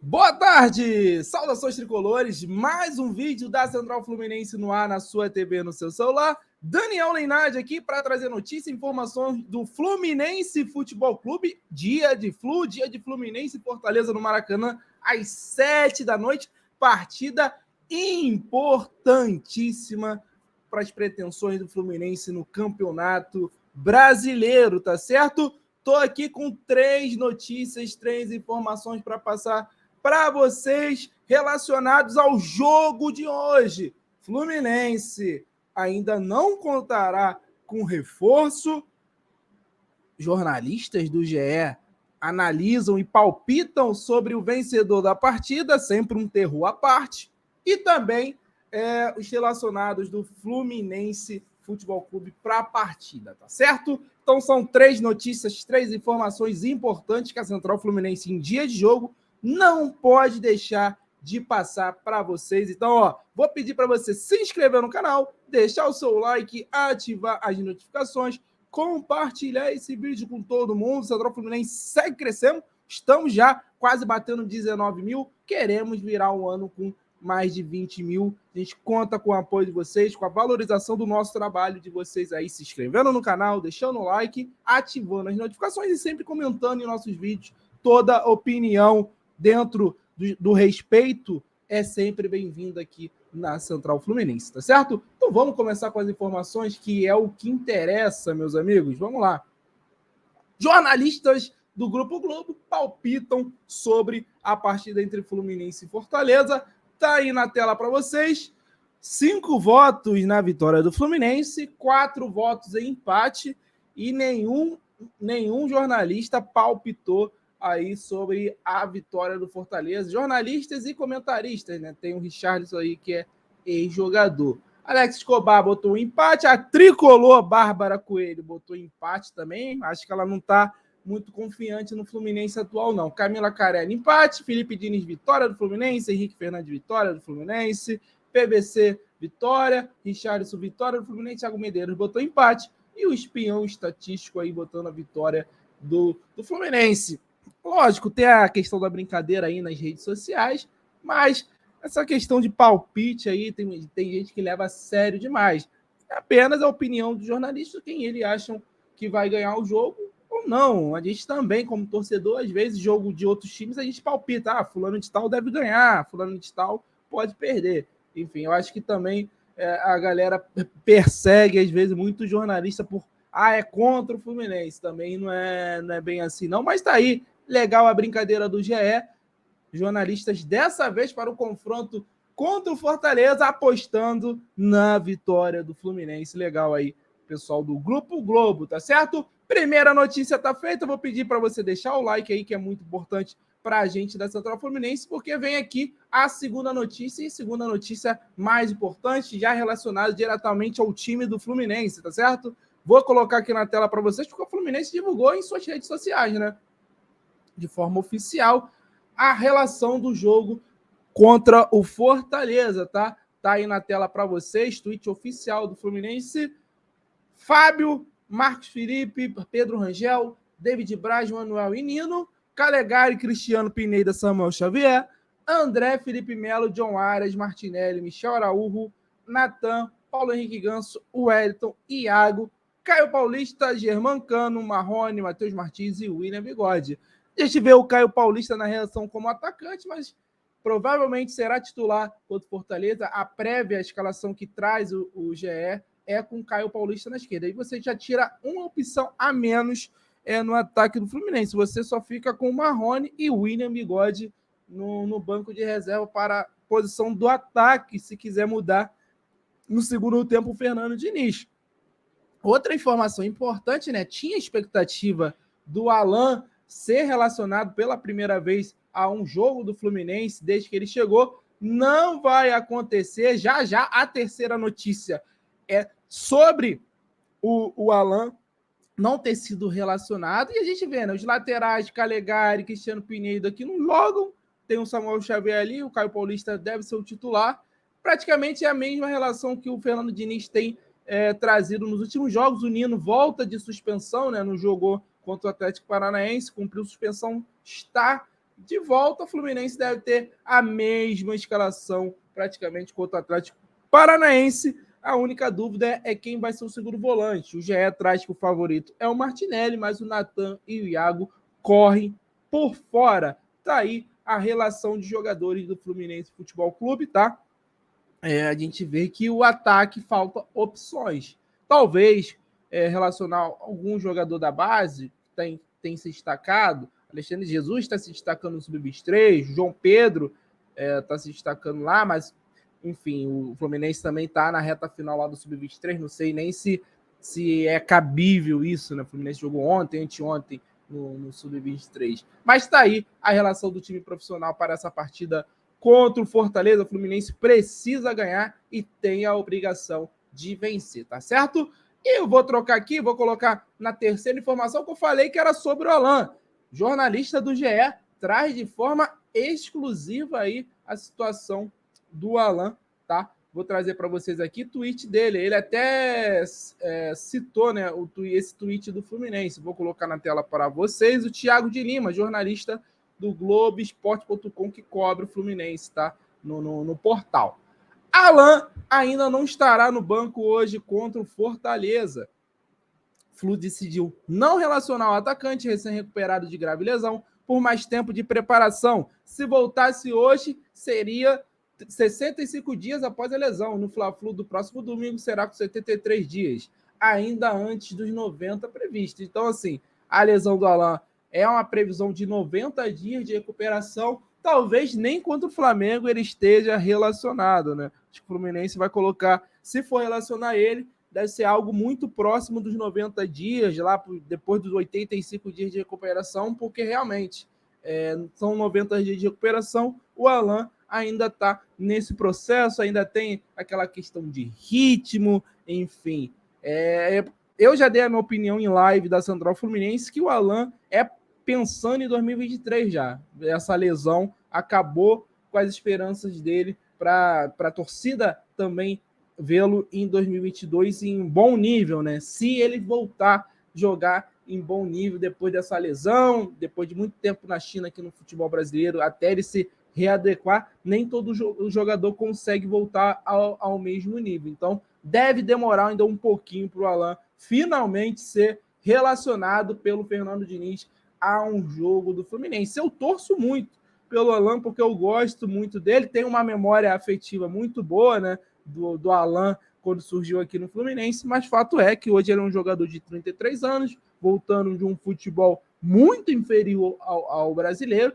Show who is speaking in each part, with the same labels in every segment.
Speaker 1: Boa tarde! Saudações tricolores, mais um vídeo da Central Fluminense no ar na sua TV, no seu celular. Daniel Leinade aqui para trazer notícias e informações do Fluminense Futebol Clube. Dia de Fluminense e Fortaleza no Maracanã, às 7 da noite. Partida importantíssima para as pretensões do Fluminense no Campeonato Brasileiro, tá certo? Tô aqui com 3 notícias, 3 informações para passar para vocês relacionados ao jogo de hoje. Fluminense ainda não contará com reforço. Jornalistas do GE analisam e palpitam sobre o vencedor da partida, sempre um terror à parte. E também os relacionados do Fluminense Futebol Clube para a partida, tá certo? Então são 3 notícias, 3 informações importantes que a Central Fluminense em dia de jogo não pode deixar de passar para vocês. Então, vou pedir para você se inscrever no canal, deixar o seu like, ativar as notificações, compartilhar esse vídeo com todo mundo. O Central Fluminense segue crescendo. Estamos já quase batendo 19 mil. Queremos virar um ano com mais de 20 mil. A gente conta com o apoio de vocês, com a valorização do nosso trabalho de vocês aí, se inscrevendo no canal, deixando o like, ativando as notificações e sempre comentando em nossos vídeos. Toda opinião dentro do respeito é sempre bem-vindo aqui na Central Fluminense, tá certo? Então vamos começar com as informações, que é o que interessa, meus amigos. Vamos lá. Jornalistas do Grupo Globo palpitam sobre a partida entre Fluminense e Fortaleza. Tá aí na tela para vocês. 5 votos na vitória do Fluminense, 4 votos em empate e nenhum jornalista palpitou aí sobre a vitória do Fortaleza. Jornalistas e comentaristas, né? Tem o Richarlison aí, que é ex-jogador. Alex Escobar botou um empate. A tricolor Bárbara Coelho botou empate também. Acho que ela não está muito confiante no Fluminense atual, não. Camila Carelli, empate. Felipe Diniz, vitória do Fluminense. Henrique Fernandes, vitória do Fluminense. PVC, vitória. Richarlison, vitória do Fluminense. Thiago Medeiros botou empate. E o espião estatístico aí botando a vitória do Fluminense. Lógico, tem a questão da brincadeira aí nas redes sociais, mas essa questão de palpite aí, tem gente que leva a sério demais. É apenas a opinião do jornalista, quem ele acham que vai ganhar o jogo ou não. A gente também, como torcedor, às vezes, jogo de outros times, a gente palpita, fulano de tal deve ganhar, fulano de tal pode perder. Enfim, eu acho que também a galera persegue, às vezes, muito jornalista por é contra o Fluminense. Também não é bem assim, não. Mas tá aí, legal a brincadeira do GE. Jornalistas dessa vez para o confronto contra o Fortaleza, apostando na vitória do Fluminense. Legal aí, pessoal do Grupo Globo, tá certo? Primeira notícia tá feita, eu vou pedir para você deixar o like aí, que é muito importante para a gente da Central Fluminense, porque vem aqui a segunda notícia, e segunda notícia mais importante, já relacionada diretamente ao time do Fluminense, tá certo? Vou colocar aqui na tela para vocês, porque o Fluminense divulgou em suas redes sociais, né? De forma oficial, a relação do jogo contra o Fortaleza, tá? Tá aí na tela para vocês, tweet oficial do Fluminense. Fábio, Marcos Felipe, Pedro Rangel, David Braz, Manuel e Nino, Calegari, Cristiano Pineda, Samuel Xavier, André, Felipe Melo, John Arias, Martinelli, Michel Araújo, Natan, Paulo Henrique Ganso, Wellington, Iago, Caio Paulista, Germancano, Marrone, Matheus Martins e William Bigode. A gente vê o Caio Paulista na relação como atacante, mas provavelmente será titular contra o Fortaleza. A prévia escalação que traz o GE é com o Caio Paulista na esquerda. Aí você já tira uma opção a menos no ataque do Fluminense. Você só fica com o Marrone e o William Bigode no banco de reserva para a posição do ataque, se quiser mudar no segundo tempo o Fernando Diniz. Outra informação importante, né? Tinha expectativa do Alan ser relacionado pela primeira vez a um jogo do Fluminense desde que ele chegou. Não vai acontecer. Já a terceira notícia é sobre o Alan não ter sido relacionado. E a gente vê, né? Os laterais, Calegari, Cristiano Pinheiro aqui não jogam. Tem o Samuel Xavier ali, o Caio Paulista deve ser o titular. Praticamente é a mesma relação que o Fernando Diniz tem trazido nos últimos jogos. O Nino volta de suspensão, né? Não jogou contra o Atlético Paranaense, cumpriu suspensão, está de volta, o Fluminense deve ter a mesma escalação praticamente contra o Atlético Paranaense. A única dúvida é quem vai ser o segundo volante. O GE traz que o favorito é o Martinelli, mas o Natan e o Iago correm por fora. Tá aí a relação de jogadores do Fluminense Futebol Clube, tá? A gente vê que o ataque falta opções. Talvez relacionar algum jogador da base que tem se destacado. Alexandre Jesus está se destacando no Sub-23, João Pedro está se destacando lá, mas enfim, o Fluminense também está na reta final lá do Sub-23, não sei nem se é cabível isso, né? O Fluminense jogou ontem, anteontem, no Sub-23. Mas está aí a relação do time profissional para essa partida contra o Fortaleza. O Fluminense precisa ganhar e tem a obrigação de vencer, tá certo? E eu vou trocar aqui, vou colocar na terceira informação que eu falei que era sobre o Alan. Jornalista do GE traz de forma exclusiva aí a situação do Alan, tá? Vou trazer para vocês aqui o tweet dele. Ele até citou, né, esse tweet do Fluminense. Vou colocar na tela para vocês. O Thiago de Lima, jornalista do Globoesporte.com, que cobre o Fluminense, tá? No portal. Alan ainda não estará no banco hoje contra o Fortaleza. Flu decidiu não relacionar o atacante recém-recuperado de grave lesão por mais tempo de preparação. Se voltasse hoje, seria 65 dias após a lesão. No Fla-Flu do próximo domingo será com 73 dias, ainda antes dos 90 previstos. Então, assim, a lesão do Alan é uma previsão de 90 dias de recuperação. Talvez nem contra o Flamengo ele esteja relacionado, né? Acho que o Fluminense vai colocar, se for relacionar ele, deve ser algo muito próximo dos 90 dias, lá depois dos 85 dias de recuperação, porque realmente são 90 dias de recuperação. O Alan ainda está nesse processo, ainda tem aquela questão de ritmo, enfim. Eu já dei a minha opinião em live da Central Fluminense que o Alan é pensando em 2023 já. Essa lesão acabou com as esperanças dele para a torcida também vê-lo em 2022 em bom nível, né? Se ele voltar a jogar em bom nível depois dessa lesão, depois de muito tempo na China aqui no futebol brasileiro, até ele se readequar, nem todo jogador consegue voltar ao mesmo nível. Então, deve demorar ainda um pouquinho para o Alan finalmente ser relacionado pelo Fernando Diniz a um jogo do Fluminense. Eu torço muito pelo Alan, porque eu gosto muito dele, tem uma memória afetiva muito boa, né? Do Alan quando surgiu aqui no Fluminense, mas fato é que hoje ele é um jogador de 33 anos, voltando de um futebol muito inferior ao brasileiro,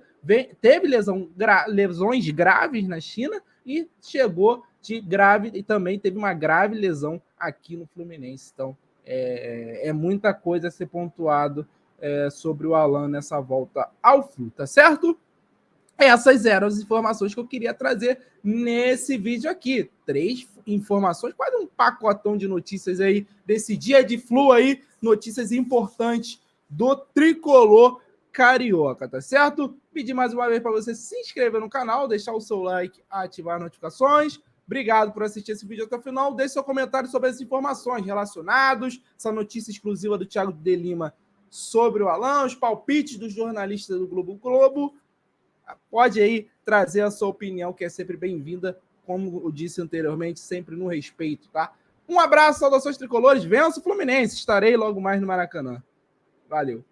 Speaker 1: teve lesões graves na China e chegou de grave e também teve uma grave lesão aqui no Fluminense. Então, é muita coisa a ser pontuado sobre o Alan nessa volta ao Flu, tá certo? Essas eram as informações que eu queria trazer nesse vídeo aqui. 3 informações, quase um pacotão de notícias aí desse dia de Flu aí, notícias importantes do tricolor carioca, tá certo? Pedir mais uma vez para você se inscrever no canal, deixar o seu like, ativar as notificações. Obrigado por assistir esse vídeo até o final. Deixe seu comentário sobre as informações relacionadas, essa notícia exclusiva do Thiago de Lima sobre o Alan, os palpites dos jornalistas do Globo. Pode aí trazer a sua opinião, que é sempre bem-vinda, como eu disse anteriormente, sempre no respeito, tá? Um abraço, saudações tricolores, vença o Fluminense, estarei logo mais no Maracanã. Valeu.